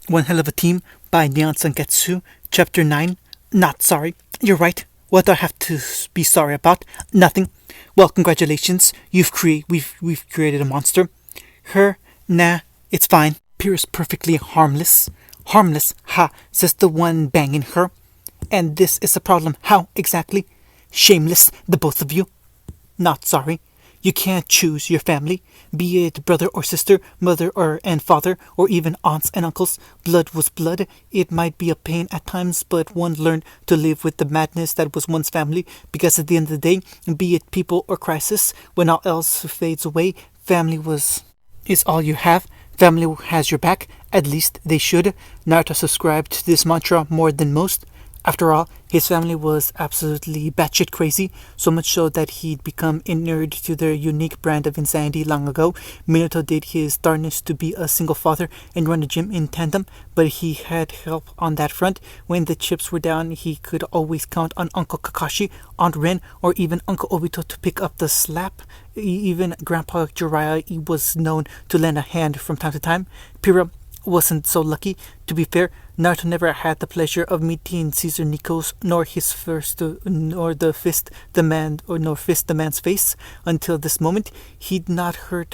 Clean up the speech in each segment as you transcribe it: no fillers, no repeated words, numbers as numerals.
One Hell of a Team by Neon Sangetsu, Chapter 9. Not sorry. You're right. What do I have to be sorry about? Nothing. Well, congratulations. We've created a monster. Her? Nah, it's fine. Pyrrha's perfectly harmless. Harmless, ha, says the one banging her. And this is a problem. How, exactly? Shameless, the both of you. Not sorry. You can't choose your family, be it brother or sister, mother and father, or even aunts and uncles. Blood was blood. It might be a pain at times, but one learned to live with the madness that was one's family, because at the end of the day, be it people or crisis, when all else fades away, family is all you have. Family has your back, at least they should. Naruto subscribed to this mantra more than most. After all, his family was absolutely batshit crazy, so much so that he'd become inured to their unique brand of insanity long ago. Minato did his darnest to be a single father and run a gym in tandem, but he had help on that front. When the chips were down, he could always count on Uncle Kakashi, Aunt Ren, or even Uncle Obito to pick up the slack. Even Grandpa Jiraiya was known to lend a hand from time to time. Pyrrha wasn't so lucky. To be fair, Naruto never had the pleasure of meeting Caesar Nikos, nor fist the man's face until this moment. He'd not heard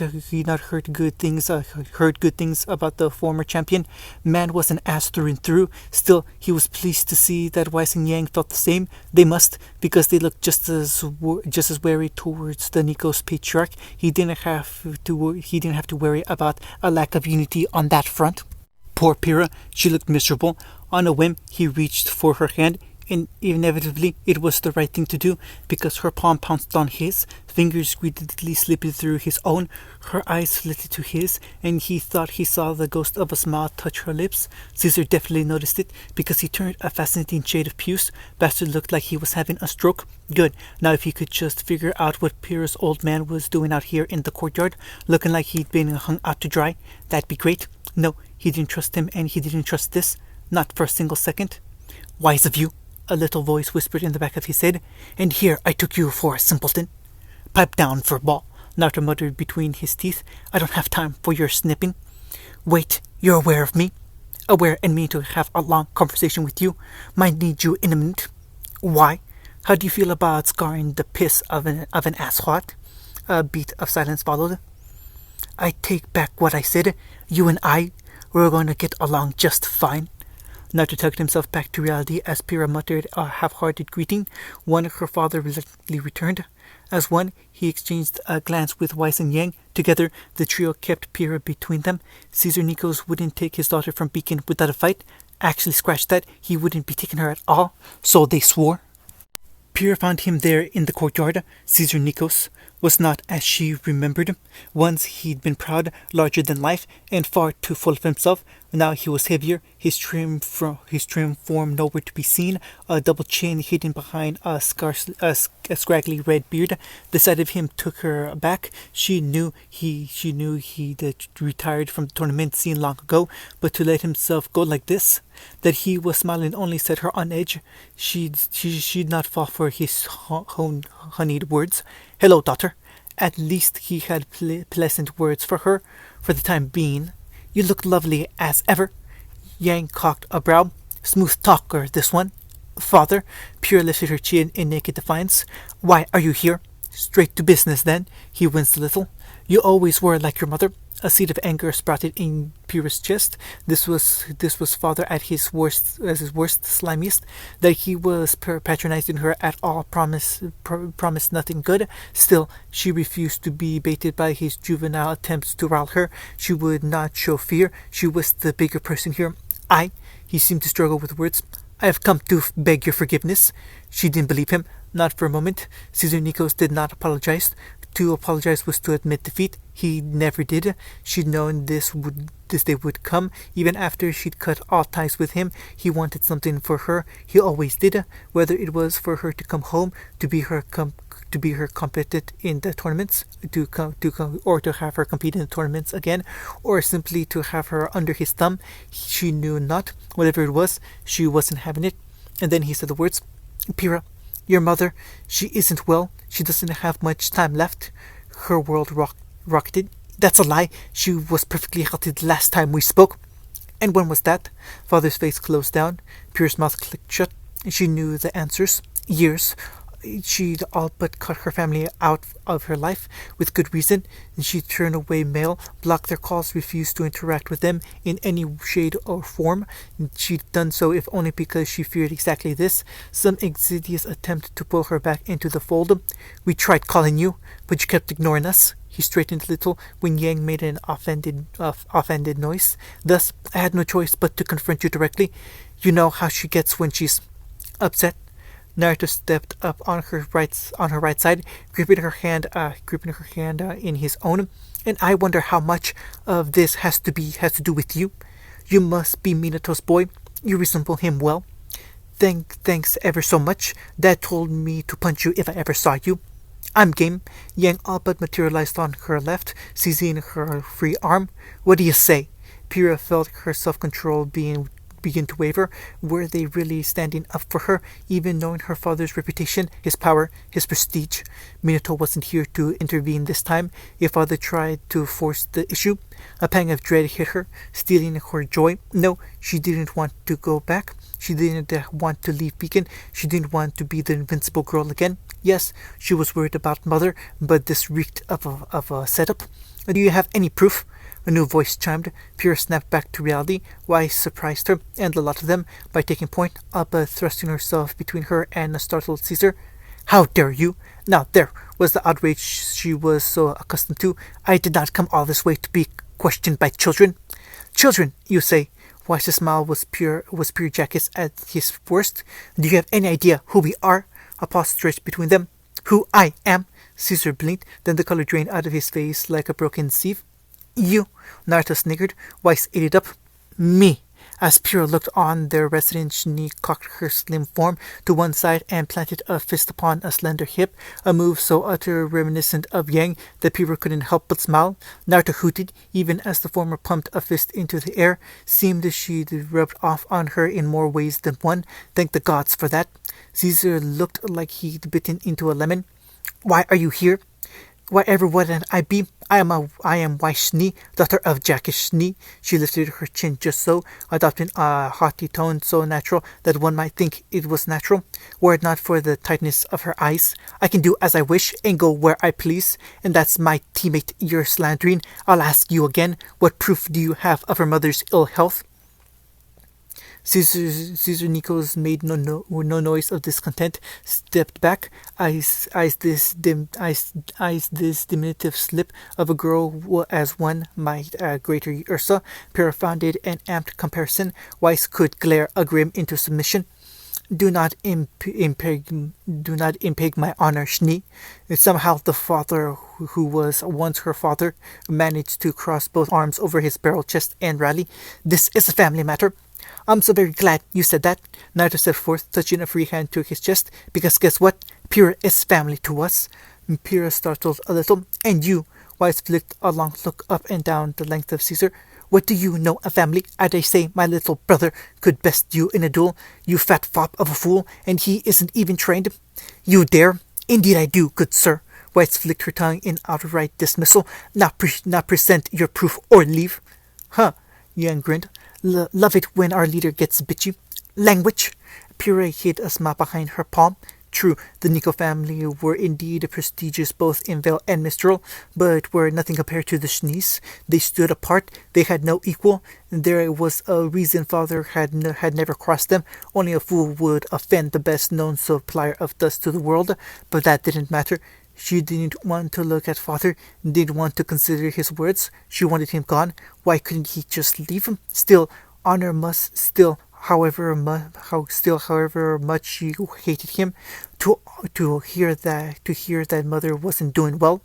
good things about the former champion. Man was an ass through and through. Still, he was pleased to see that Weiss and Yang felt the same. They must, because they looked just as wary towards the Nikos patriarch. He didn't have to worry about a lack of unity on that front. Poor Pyrrha, she looked miserable. On a whim, he reached for her hand, and inevitably it was the right thing to do, because her palm pounced on his, fingers greedily slipped through his own, her eyes flitted to his, and he thought he saw the ghost of a smile touch her lips. Caesar definitely noticed it, because he turned a fascinating shade of puce. Bastard looked like he was having a stroke. Good. Now if he could just figure out what Pyrrha's old man was doing out here in the courtyard, looking like he'd been hung out to dry, that'd be great. No, he didn't trust him, and he didn't trust this. Not for a single second. Wise of you, a little voice whispered in the back of his head, and here I took you for a simpleton. Pipe down, furball, Naruto muttered between his teeth. I don't have time for your snipping. Wait, you're aware of me? Aware and mean to have a long conversation with you. Might need you in a minute. Why? How do you feel about scarring the piss of an asswat? A beat of silence followed. I take back what I said. You and I, we're going to get along just fine. Naruto tugged himself back to reality as Pyrrha muttered a half-hearted greeting, one her father reluctantly returned. As one, he exchanged a glance with Weiss and Yang. Together, the trio kept Pyrrha between them. Caesar Nikos wouldn't take his daughter from Beacon without a fight. Actually, scratch that, he wouldn't be taking her at all, so they swore. Pyrrha found him there in the courtyard. Caesar Nikos was not as she remembered. Once he'd been proud, larger than life, and far too full of himself. Now he was heavier, his trim form nowhere to be seen, a double chin hidden behind a scraggly red beard. The sight of him took her aback. She knew he'd retired from the tournament scene long ago, but to let himself go like this, that he was smiling only set her on edge. She'd not fall for his honeyed words. Hello, daughter. At least he had pleasant words for her, for the time being. You look lovely as ever. Yang cocked a brow. Smooth talker, this one. Father, Pyrrha lifted her chin in naked defiance. Why are you here? Straight to business, then. He winced a little. You always were like your mother. A seed of anger sprouted in Pyrrha's chest. This was father at his worst, slimiest. That he was patronizing her at all promised nothing good. Still, she refused to be baited by his juvenile attempts to rile her. She would not show fear. She was the bigger person here. He seemed to struggle with words. I have come to beg your forgiveness. She didn't believe him, not for a moment. Caesar Nikos did not apologize. To apologize was to admit defeat. He never did. She'd known this day would come. Even after she'd cut all ties with him, he wanted something for her. He always did. Whether it was for her to come home, to be her competitor in the tournaments, or to have her compete in the tournaments again, or simply to have her under his thumb, she knew not. Whatever it was, she wasn't having it. And then he said the words, Pyrrha, your mother, she isn't well. She doesn't have much time left. Her world rocketed. That's a lie. She was perfectly healthy the last time we spoke. And when was that? Father's face closed down. Pyrrha's mouth clicked shut. She knew the answers. Years. She'd all but cut her family out of her life, with good reason. She turned away mail, blocked their calls, refused to interact with them in any shade or form. She'd done so if only because she feared exactly this, some insidious attempt to pull her back into the fold. We tried calling you, but you kept ignoring us. He straightened a little when Yang made an offended noise. Thus, I had no choice but to confront you directly. You know how she gets when she's upset. Naruto stepped up on her right side, gripping her hand in his own. And I wonder how much of this has to do with you. You must be Minato's boy. You resemble him well. Thanks ever so much. Dad told me to punch you if I ever saw you. I'm game. Yang all but materialized on her left, seizing her free arm. What do you say? Pyrrha felt her self-control begin to waver. Were they really standing up for her, even knowing her father's reputation, his power, his prestige? Minato wasn't here to intervene this time. If father tried to force the issue, a pang of dread hit her, stealing her joy. No, she didn't want to go back. She didn't want to leave Beacon. She didn't want to be the invincible girl again. Yes, she was worried about mother, but this reeked of a setup. Do you have any proof? A new voice chimed. Pyrrha snapped back to reality. Wise surprised her, and a lot of them, by taking point, Appa thrusting herself between her and a startled Caesar. How dare you? Now there was the outrage she was so accustomed to. I did not come all this way to be questioned by children. Children, you say? Wise's smile was pure jackets at his worst. Do you have any idea who we are? A pause stretched between them. Who I am? Caesar blinked, then the color drained out of his face like a broken sieve. You, Naruto sniggered. Wise ate it up. Me. As Pyrrha looked on, their resident Shinee cocked her slim form to one side and planted a fist upon a slender hip, a move so utter reminiscent of Yang that Pyrrha couldn't help but smile. Naruto hooted, even as the former pumped a fist into the air. Seemed she'd rubbed off on her in more ways than one. Thank the gods for that. Caesar looked like he'd bitten into a lemon. Why are you here? Whatever would I be? I am Wai Shnee, daughter of Jackish Shnee. She lifted her chin just so, adopting a haughty tone so natural that one might think it was natural, were it not for the tightness of her eyes. I can do as I wish and go where I please, and that's my teammate you're slandering. I'll ask you again, what proof do you have of her mother's ill health? Caesar Nikos made no noise of discontent, stepped back, eyes this diminutive slip of a girl as one might greater Ursa. Pyrrha found it an apt comparison. Weiss could glare a grim into submission. Do not impede my honor, Shnee. Somehow the father who was once her father managed to cross both arms over his barrel chest and rally. This is a family matter. I'm so very glad you said that, Naruto set forth, touching a free hand to his chest, because guess what? Pyrrha is family to us. Pyrrha startled a little. And you? Wise flicked a long look up and down the length of Caesar. What do you know of family? I dare say my little brother could best you in a duel, you fat fop of a fool, and he isn't even trained. You dare? Indeed I do, good sir. Wise flicked her tongue in outright dismissal. Not present your proof or leave. Huh, Yang grinned. Love it when our leader gets bitchy. Language! Pyrrha hid a smile behind her palm. True, the Nico family were indeed prestigious both in Vale and Mistral, but were nothing compared to the Shnees. They stood apart. They had no equal. There was a reason father had never crossed them. Only a fool would offend the best-known supplier of dust to the world, but that didn't matter. She didn't want to look at father, didn't want to consider his words. She wanted him gone. Why couldn't he just leave him? Still, honor must still, however much she hated him, to hear that mother wasn't doing well.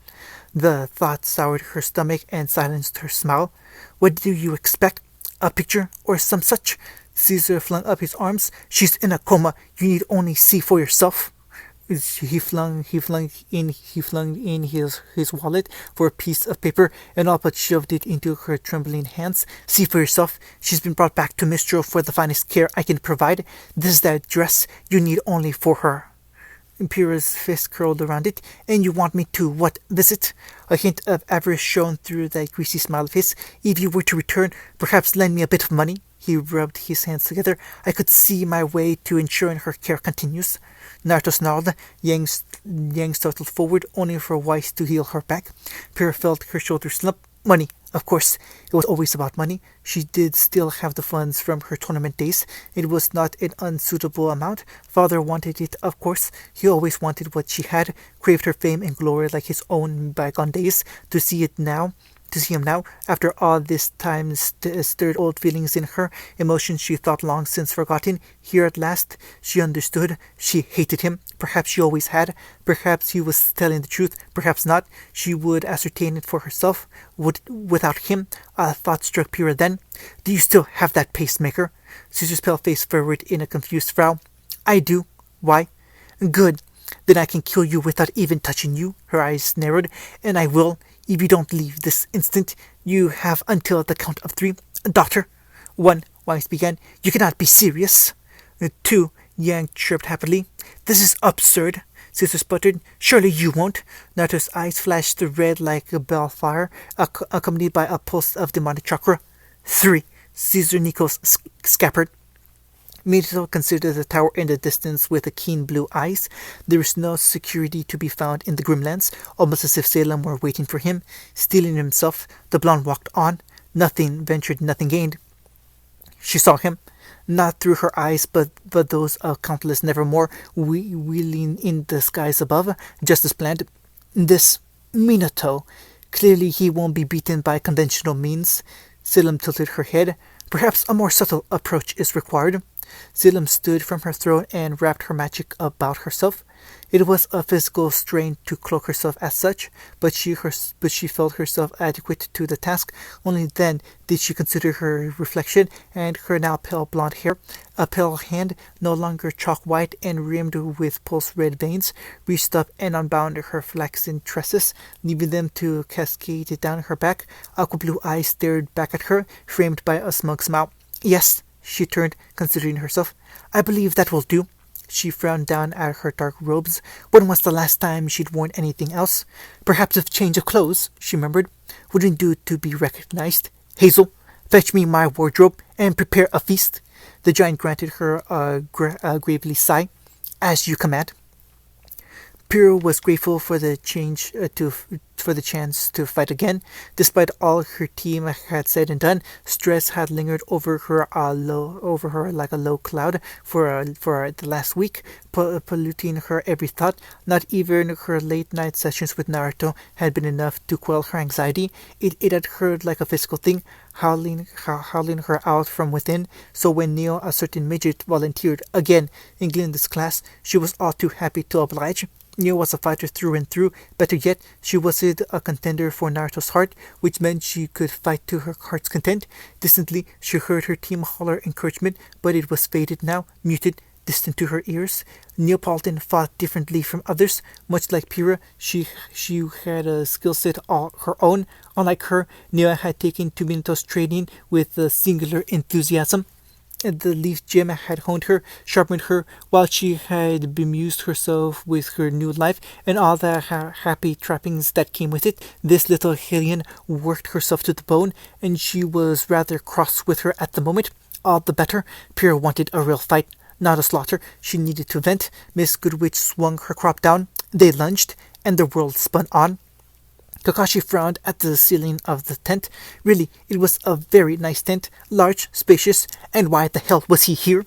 The thought soured her stomach and silenced her smile. What do you expect? A picture or some such? Caesar flung up his arms. She's in a coma. You need only see for yourself. He flung in his wallet for a piece of paper and all but shoved it into her trembling hands. See for yourself. She's been brought back to Mistral for the finest care I can provide. This is the address you need only for her. Pyrrha's fist curled around it. And you want me to, what, visit? A hint of avarice shone through that greasy smile of his. If you were to return, perhaps lend me a bit of money? He rubbed his hands together. I could see my way to ensuring her care continues. Naruto snarled. Yang startled forward, only for Weiss to heel her back. Pyrrha felt her shoulders slump. Money. Of course, it was always about money. She did still have the funds from her tournament days. It was not an unsuitable amount. Father wanted it, of course. He always wanted what she had, craved her fame and glory like his own bygone days. To see him now, after all this time, stirred old feelings in her, emotions she thought long since forgotten. Here at last, she understood. She hated him. Perhaps she always had. Perhaps he was telling the truth. Perhaps not. She would ascertain it for herself. Without him, a thought struck Pyrrha then. Do you still have that pacemaker? Caesar's pale face furrowed in a confused frown. I do. Why? Good. Then I can kill you without even touching you. Her eyes narrowed. And I will. If you don't leave this instant, you have until the count of 3. Daughter. 1, Weiss began. You cannot be serious. 2, Yang chirped happily. This is absurd, Caesar sputtered. Surely you won't. Naruto's eyes flashed red like a bellfire, accompanied by a pulse of demonic chakra. 3, Caesar Nico's scappered. Minato considered the tower in the distance with a keen blue eyes. There was no security to be found in the Grimlands, almost as if Salem were waiting for him. Steeling himself, the blonde walked on. Nothing ventured, nothing gained. She saw him, not through her eyes, but those of countless nevermore, wheeling in the skies above, just as planned. This Minato. Clearly he won't be beaten by conventional means. Salem tilted her head. Perhaps a more subtle approach is required. Salem stood from her throne and wrapped her magic about herself. It was a physical strain to cloak herself as such, but she felt herself adequate to the task. Only then did she consider her reflection and her now pale blonde hair. A pale hand, no longer chalk white and rimmed with pulse red veins, reached up and unbound her flaxen tresses, leaving them to cascade down her back. Aqua blue eyes stared back at her, framed by a smug smile. Yes, she turned, considering herself. I believe that will do. She frowned down at her dark robes. When was the last time she'd worn anything else? Perhaps a change of clothes, she remembered. Wouldn't do to be recognized. Hazel, fetch me my wardrobe and prepare a feast. The giant granted her a gravely sigh. As you command. Pyrrha was grateful for the chance to fight again. Despite all her team had said and done, stress had lingered over her like a low cloud for the last week, polluting her every thought. Not even her late night sessions with Naruto had been enough to quell her anxiety. It had heard like a physical thing, howling her out from within. So when Neo, a certain midget, volunteered again in Glinda's class, she was all too happy to oblige. Neo was a fighter through and through. Better yet, she was a contender for Naruto's heart, which meant she could fight to her heart's content. Distantly, she heard her team holler encouragement, but it was faded now, muted, distant to her ears. Neapolitan fought differently from others. Much like Pyrrha, she had a skill set all her own. Unlike her, Neo had taken to Minato's training with a singular enthusiasm. The Leaf Gem had honed her, sharpened her, while she had bemused herself with her new life and all the happy trappings that came with it. This little Hylian worked herself to the bone, and she was rather cross with her at the moment. All the better. Pyrrha wanted a real fight, not a slaughter. She needed to vent. Miss Goodwitch swung her crop down. They lunged, and the world spun on. Kakashi frowned at the ceiling of the tent. Really, it was a very nice tent, large, spacious, and why the hell was he here?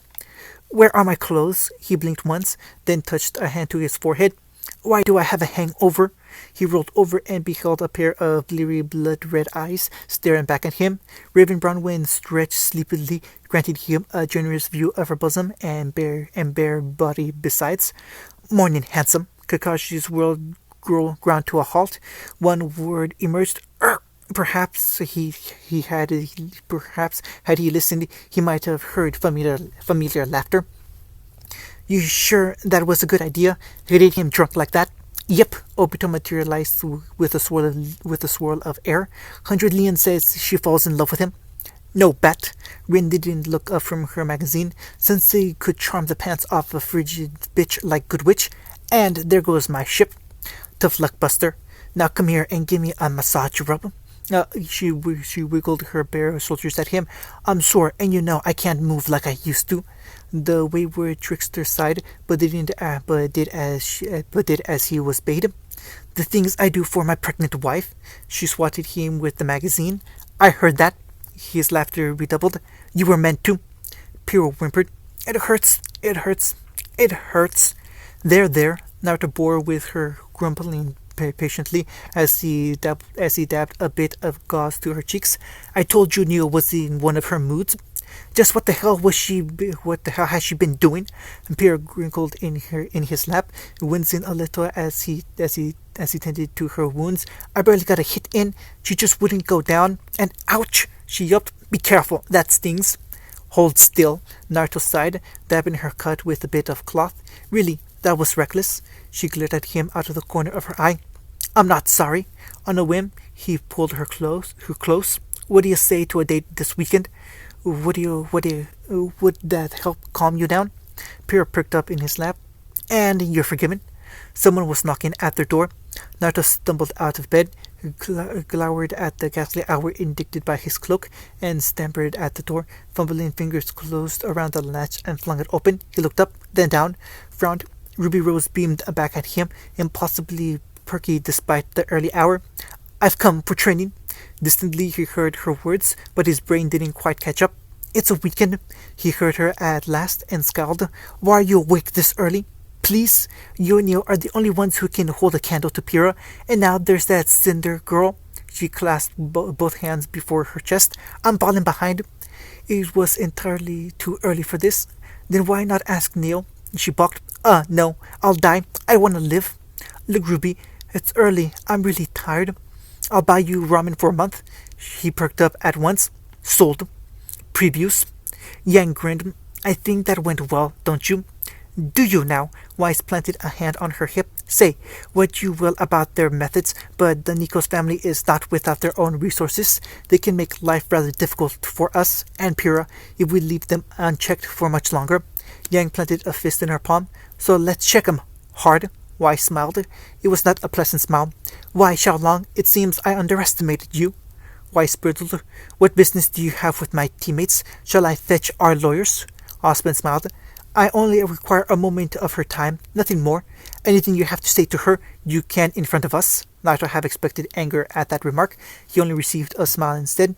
Where are my clothes? He blinked once, then touched a hand to his forehead. Why do I have a hangover? He rolled over and beheld a pair of bleary blood-red eyes staring back at him. Raven Bronwyn stretched sleepily, granted him a generous view of her bosom and bare body besides. Morning, handsome. Kakashi's world ground to a halt. One word emerged. Perhaps had he listened, he might have heard familiar laughter. You sure that was a good idea? Getting him drunk like that? Yep, Obito materialized with a swirl of air. 100 Leon says she falls in love with him. No bet. Rin didn't look up from her magazine. Sensei could charm the pants off a frigid bitch like Goodwitch. And there goes my ship. Tough luck, Buster. Now come here and give me a massage rub. She wiggled her bare shoulders at him. I'm sore, and you know I can't move like I used to. The wayward trickster sighed, but did as he was bade. The things I do for my pregnant wife. She swatted him with the magazine. I heard that. His laughter redoubled. You were meant to. Pyrrha whimpered. It hurts. It hurts. It hurts. There. Naruto bore with her, grumbling patiently as he dabbed a bit of gauze to her cheeks. I told you Neil was in one of her moods. Just what the hell has she been doing? And Pierre wrinkled in his lap, wincing a little as he tended to her wounds. I barely got a hit in. She just wouldn't go down. And ouch! She yelped. Be careful, that stings. Hold still, Naruto sighed, dabbing her cut with a bit of cloth. Really, that was reckless. She glared at him out of the corner of her eye. I'm not sorry. On a whim, he pulled her close. What do you say to a date this weekend? Would that help calm you down? Pyrrha perked up in his lap. And you're forgiven. Someone was knocking at their door. Naruto stumbled out of bed, glowered at the ghastly hour indicated by his cloak, and stammered at the door. Fumbling fingers closed around the latch and flung it open. He looked up, then down, frowned. Ruby Rose beamed back at him, impossibly perky despite the early hour. I've come for training. Distantly he heard her words, but his brain didn't quite catch up. It's a weekend. He heard her at last and scowled. Why are you awake this early? Please, you and Neil are the only ones who can hold a candle to Pyrrha, and now there's that Cinder girl. She clasped both hands before her chest. I'm falling behind. It was entirely too early for this. Then why not ask Neil? She balked. No, I'll die. I want to live. Look, Ruby, it's early. I'm really tired. I'll buy you ramen for a month. He perked up at once. Sold. Previews. Yang grinned. I think that went well, don't you? Do you now? Wise planted a hand on her hip. Say what you will about their methods, but the Nikos family is not without their own resources. They can make life rather difficult for us and Pyrrha if we leave them unchecked for much longer. Yang planted a fist in her palm. So let's check 'em. Hard. Wise smiled. It was not a pleasant smile. Why, Xiaolong, it seems I underestimated you. Wise bridled. What business do you have with my teammates? Shall I fetch our lawyers? Osmond smiled. I only require a moment of her time, nothing more. Anything you have to say to her, you can in front of us. Naruto had expected anger at that remark. He only received a smile instead.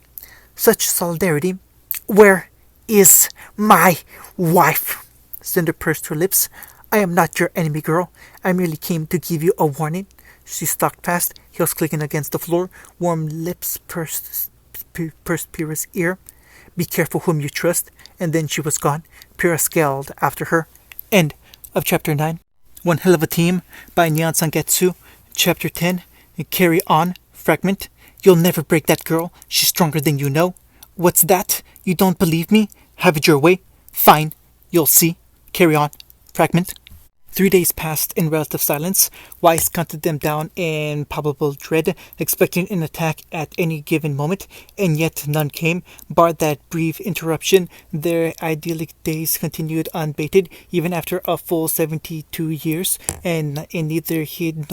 Such solidarity. Where is my wife? Cinder pursed her lips. I am not your enemy, girl. I merely came to give you a warning. She stalked past, heels clicking against the floor. Warm lips pursed Pyrrha's ear. Be careful whom you trust. And then she was gone. Pyrrha scowled after her. End of Chapter 9. One Hell of a Team by Nyan Sangetsu. Chapter 10. Carry On. Fragment. You'll never break that girl. She's stronger than you know. What's that? You don't believe me? Have it your way? Fine. You'll see. Carry On. Fragment. 3 days passed in relative silence. Wise counted them down in palpable dread, expecting an attack at any given moment, and yet none came. Barred that brief interruption, their idyllic days continued unbated, even after a full 72 years, and in neither hide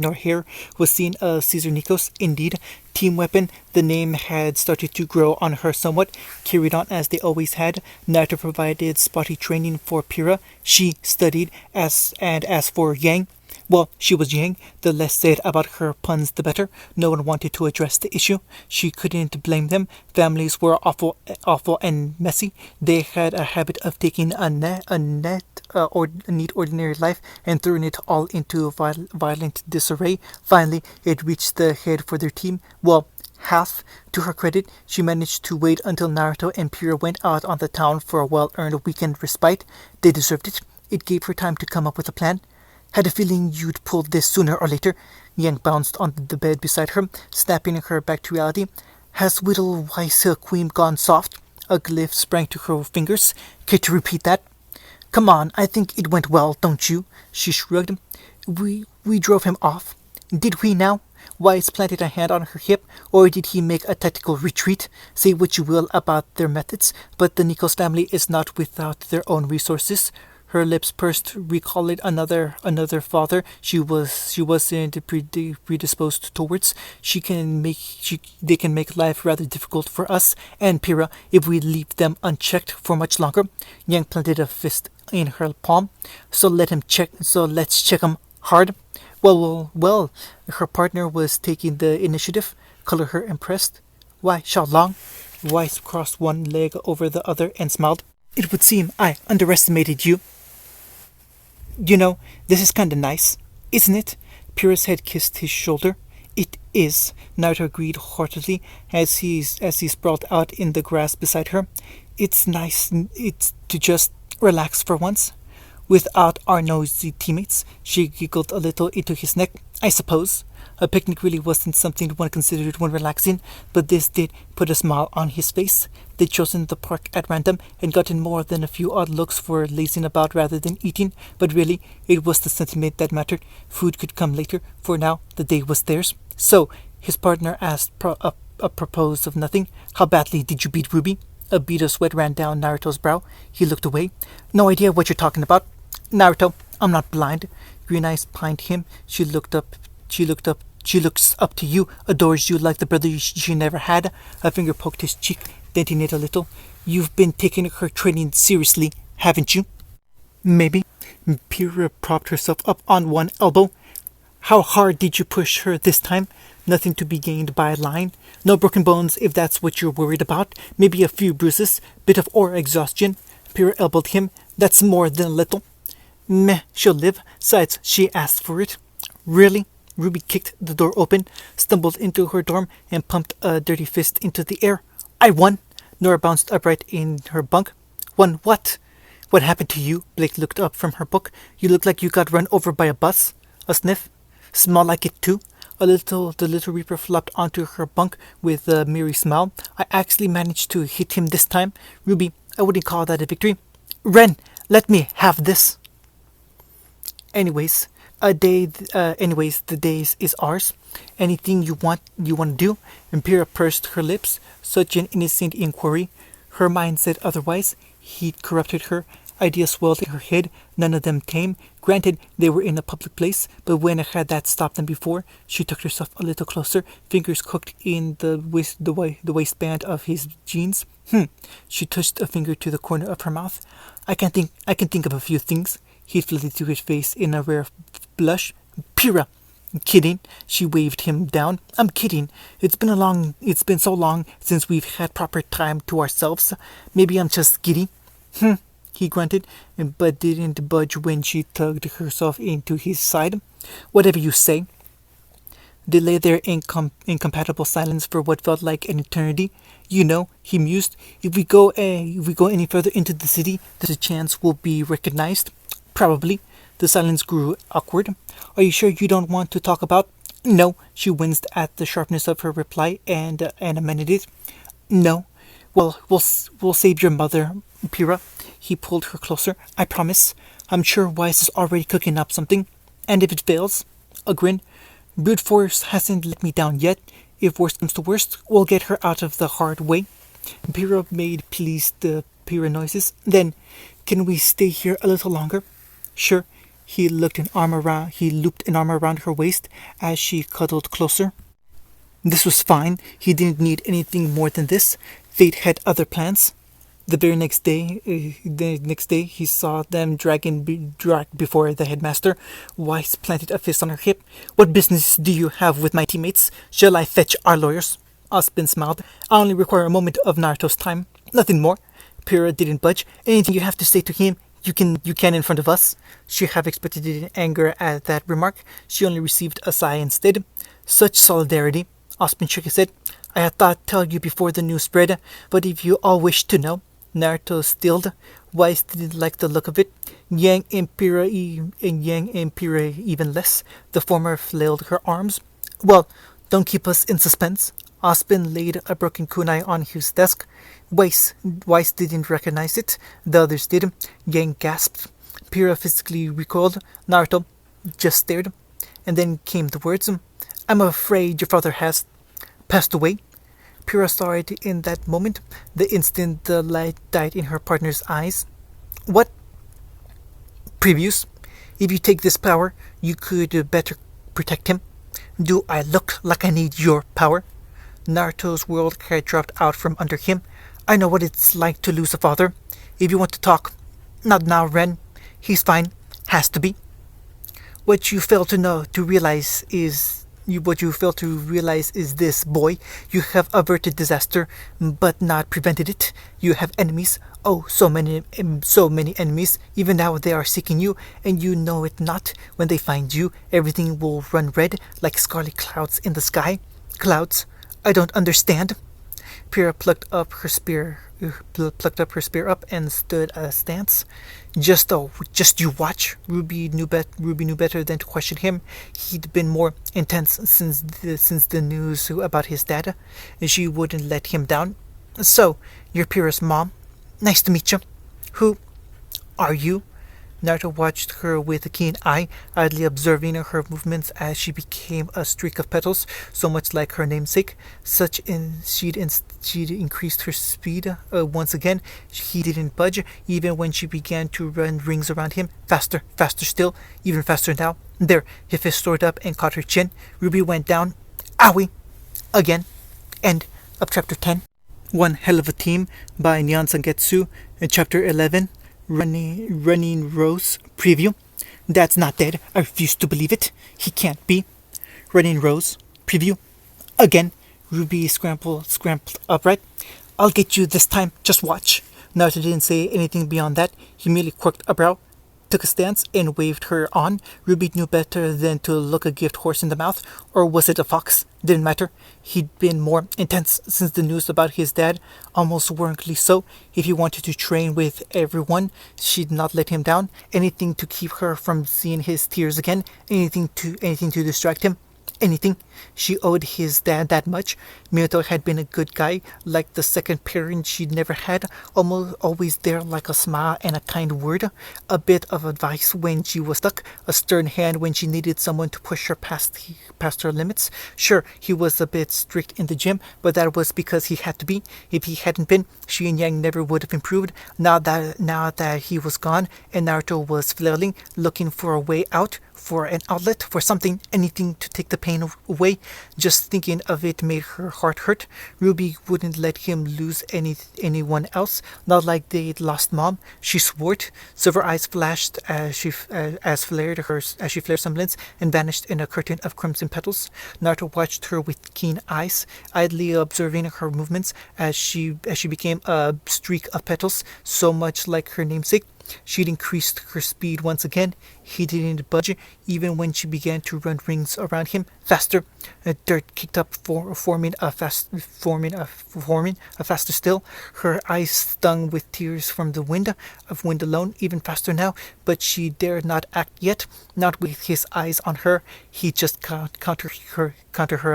nor hair was seen of Caesar Nikos. Indeed, Team Weapon, the name had started to grow on her somewhat, carried on as they always had. Naruto provided spotty training for Pyrrha. She studied, as for Yang, well, she was Yang. The less said about her puns, the better. No one wanted to address the issue. She couldn't blame them. Families were awful and messy. They had a habit of taking a neat ordinary life and throwing it all into violent disarray. Finally, it reached the head for their team. Well, half. To her credit, she managed to wait until Naruto and Pyrrha went out on the town for a well-earned weekend respite. They deserved it. It gave her time to come up with a plan. Had a feeling you'd pull this sooner or later. Yang bounced on the bed beside her, snapping her back to reality. Has Whittle Wise Queen gone soft? A glyph sprang to her fingers. Care to repeat that? Come on, I think it went well, don't you? She shrugged. We drove him off. Did we now? Wise planted a hand on her hip, or did he make a tactical retreat? Say what you will about their methods, but the Nikos family is not without their own resources. Her lips pursed, recalling another father she wasn't predisposed towards. They can make life rather difficult for us and Pyrrha if we leave them unchecked for much longer. Yang planted a fist in her palm. So let's check him hard. Well. Her partner was taking the initiative. Color her impressed. Why, Xiaolong? Weiss crossed one leg over the other and smiled. It would seem I underestimated you. You know, this is kinda nice, isn't it? Pyrrha's head kissed his shoulder. It is, Naruto agreed heartily as he sprawled out in the grass beside her. It's nice to just relax for once. Without our nosy teammates, she giggled a little into his neck. I suppose. A picnic really wasn't something one considered when relaxing, but this did put a smile on his face. They'd chosen the park at random and gotten more than a few odd looks for lazing about rather than eating, but really, it was the sentiment that mattered. Food could come later, for now, the day was theirs. So, his partner asked apropos of nothing, how badly did you beat Ruby? A bead of sweat ran down Naruto's brow. He looked away. No idea what you're talking about. Naruto, I'm not blind. Green Eyes pined him. She looks up to you, adores you like the brother she never had. A finger poked his cheek, denting it a little. You've been taking her training seriously, haven't you? Maybe. Pyrrha propped herself up on one elbow. How hard did you push her this time? Nothing to be gained by lying. No broken bones if that's what you're worried about. Maybe a few bruises, bit of ore exhaustion. Pyrrha elbowed him. That's more than a little. Meh, she'll live. Besides, she asked for it. Really? Ruby kicked the door open, stumbled into her dorm, and pumped a dirty fist into the air. I won! Nora bounced upright in her bunk. Won what? What happened to you? Blake looked up from her book. You look like you got run over by a bus. A sniff. Smell like it too. The little Reaper flopped onto her bunk with a merry smile. I actually managed to hit him this time. Ruby, I wouldn't call that a victory. Ren, let me have this. Anyways, the days is ours. Anything you want to do? Pyrrha pursed her lips. Such an innocent inquiry. Her mind said otherwise. He'd corrupted her. Ideas swelled in her head, none of them tame. Granted, they were in a public place, but when had that stopped them before? She took herself a little closer, fingers hooked in the waistband of his jeans. She touched a finger to the corner of her mouth. I can think of a few things. He flitted to his face in a rare blush. Pyrrha! Kidding? She waved him down. I'm kidding. It's been so long since we've had proper time to ourselves. Maybe I'm just giddy. He grunted, but didn't budge when she tugged herself into his side. Whatever you say. They lay there in incompatible silence for what felt like an eternity. You know, he mused, if we go any further into the city, there's a chance we'll be recognized. Probably. The silence grew awkward. Are you sure you don't want to talk about? No. She winced at the sharpness of her reply and amended it. No. Well, we'll save your mother, Pyrrha. He pulled her closer. I promise. I'm sure Weiss is already cooking up something. And if it fails? A grin. Brute force hasn't let me down yet. If worst comes to worst, we'll get her out of the hard way. Pyrrha made pleased Pyrrha noises. Then, can we stay here a little longer? Sure. He looped an arm around her waist as she cuddled closer. This was fine. He didn't need anything more than this. Fate had other plans. The next day, he saw them dragged before the headmaster. Weiss planted a fist on her hip. What business do you have with my teammates? Shall I fetch our lawyers? Aspen smiled. I only require a moment of Naruto's time. Nothing more. Pyrrha didn't budge. Anything you have to say to him, you can in front of us. She half expected it in anger at that remark. She only received a sigh instead. Such solidarity. Aspen shook his head. I had thought tell you before the news spread, but if you all wish to know. Naruto stilled. Weiss didn't like the look of it. Yang and Pyrrha even less. The former flailed her arms. Well, don't keep us in suspense. Aspen laid a broken kunai on his desk. Weiss didn't recognize it. The others did. Yang gasped. Pyrrha physically recoiled. Naruto just stared. And then came the words. I'm afraid your father has passed away. Pyrrha saw it in that moment, the instant the light died in her partner's eyes. What? Previews. If you take this power, you could better protect him. Do I look like I need your power? Naruto's world had dropped out from under him. I know what it's like to lose a father. If you want to talk, not now, Ren. He's fine. Has to be. What you fail to know, to realize is what you fail to realize is this, boy. You have averted disaster, but not prevented it. You have enemies. Oh, so many enemies. Even now they are seeking you, and you know it not. When they find you, everything will run red like scarlet clouds in the sky. Clouds. I don't understand. Pyrrha plucked up her spear up and stood a stance. Just you watch. Ruby knew better than to question him. He'd been more intense since the news about his dad, and she wouldn't let him down. So, you're Pyrrha's mom. Nice to meet you. Who are you? Naruto watched her with a keen eye, idly observing her movements as she became a streak of petals, so much like her namesake. She'd increased her speed once again. He didn't budge, even when she began to run rings around him. Faster, faster still, even faster now. There, his fist soared up and caught her chin. Ruby went down. Owie! Again. End of Chapter 10. One Hell of a Team by Nyan Sangetsu, Chapter 11. Running Rose preview. Dad's not dead. I refuse to believe it. He can't be. Running Rose preview. Again. Ruby scrambled upright. I'll get you this time. Just watch. Naruto didn't say anything beyond that. He merely quirked a brow, took a stance, and waved her on. Ruby knew better than to look a gift horse in the mouth. Or was it a fox? Didn't matter. He'd been more intense since the news about his dad, almost worryingly so. If he wanted to train with everyone, she'd not let him down. Anything to keep her from seeing his tears again. Anything to distract him. Anything. She owed his dad that much. Minato had been a good guy, like the second parent she'd never had, almost always there like a smile and a kind word, a bit of advice when she was stuck, a stern hand when she needed someone to push her past her limits. Sure, he was a bit strict in the gym, but that was because he had to be. If he hadn't been, she and Yang never would have improved. Now that he was gone, and Naruto was flailing, looking for a way out, for an outlet, for something, anything to take the pain away. Just thinking of it made her heart hurt. Ruby wouldn't let him lose anyone else, not like they'd lost Mom. She swore it. Silver eyes flashed as she flared semblance and vanished in a curtain of crimson petals. Naruto watched her with keen eyes, idly observing her movements as she became a streak of petals, so much like her namesake. She'd increased her speed once again. He didn't budge, even when she began to run rings around him. Faster. Dirt kicked up, forming faster still. Her eyes stung with tears from the wind alone, even faster now. But she dared not act yet, not with his eyes on her. He just counter her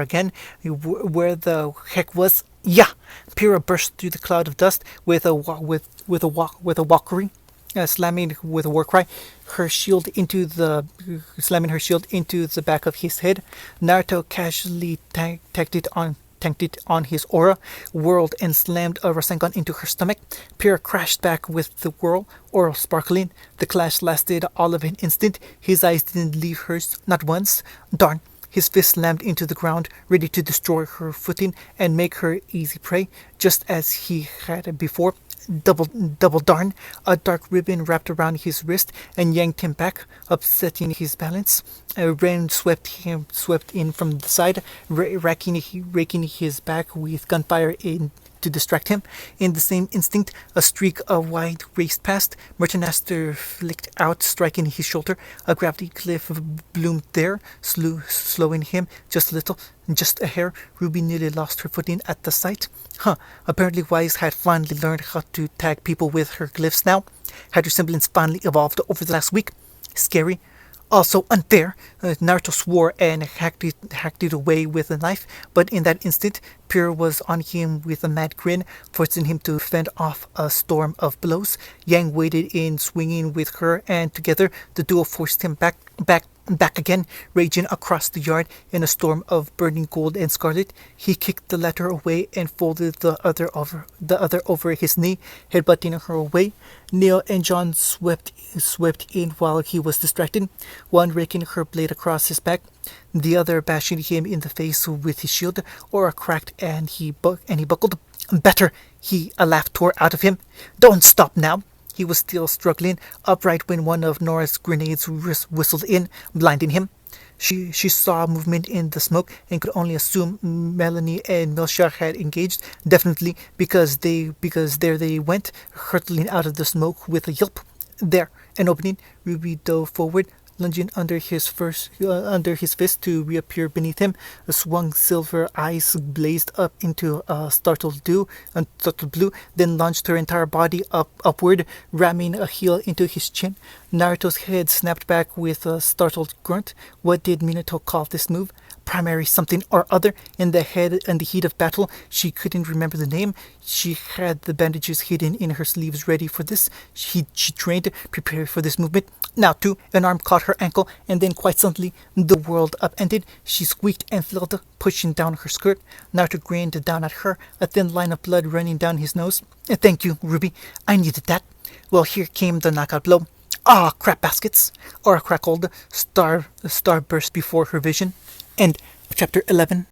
again. Where the heck was? Yeah! Pyrrha burst through the cloud of dust with a walkery. Slamming with a war cry, slamming her shield into the back of his head. Naruto casually tanked it on his aura, whirled and slammed a Rasengan into her stomach. Pyrrha crashed back with the whirl, aura sparkling. The clash lasted all of an instant. His eyes didn't leave hers, not once. Darn. His fist slammed into the ground, ready to destroy her footing and make her easy prey, just as he had before. Double darn. A dark ribbon wrapped around his wrist and yanked him back, upsetting his balance. Rain swept in from the side, raking his back with gunfire to distract him. In the same instinct, a streak of white raced past. Merchanaster flicked out, striking his shoulder. A gravity cliff bloomed there, slowing him just a little, just a hair. Ruby nearly lost her footing at the sight. Apparently Wise had finally learned how to tag people with her glyphs now. Had her semblance finally evolved over the last week. Scary. Also unfair. Naruto swore and hacked it away with a knife, but in that instant, Pyrrha was on him with a mad grin, forcing him to fend off a storm of blows. Yang waded in, swinging with her, and together the duo forced him back Back again, raging across the yard in a storm of burning gold and scarlet, he kicked the letter away and folded the other over his knee, headbutting her away. Neil and John swept in while he was distracted, one raking her blade across his back, the other bashing him in the face with his shield. Aura cracked and he buckled. Better! A laugh tore out of him. Don't stop now! He was still struggling upright when one of Nora's grenades whistled in, blinding him. She saw movement in the smoke and could only assume Melanie and Milsha had engaged, definitely because there they went, hurtling out of the smoke with a yelp. There, an opening. Ruby dove forward, lunging under his fist to reappear beneath him. Swung silver eyes blazed up into startled blue, then launched her entire body upward, ramming a heel into his chin. Naruto's head snapped back with a startled grunt. What did Minato call this move? Primary something or other. In the heat of battle, she couldn't remember the name. She had the bandages hidden in her sleeves ready for this. She trained, prepared for this movement. Now too, an arm caught her ankle, and then quite suddenly, the world upended. She squeaked and fell, pushing down her skirt. Naruto grinned down at her, a thin line of blood running down his nose. Thank you, Ruby. I needed that. Well, here came the knockout blow. Ah, crap baskets! Aura crackled. Star burst before her vision. End of chapter 11.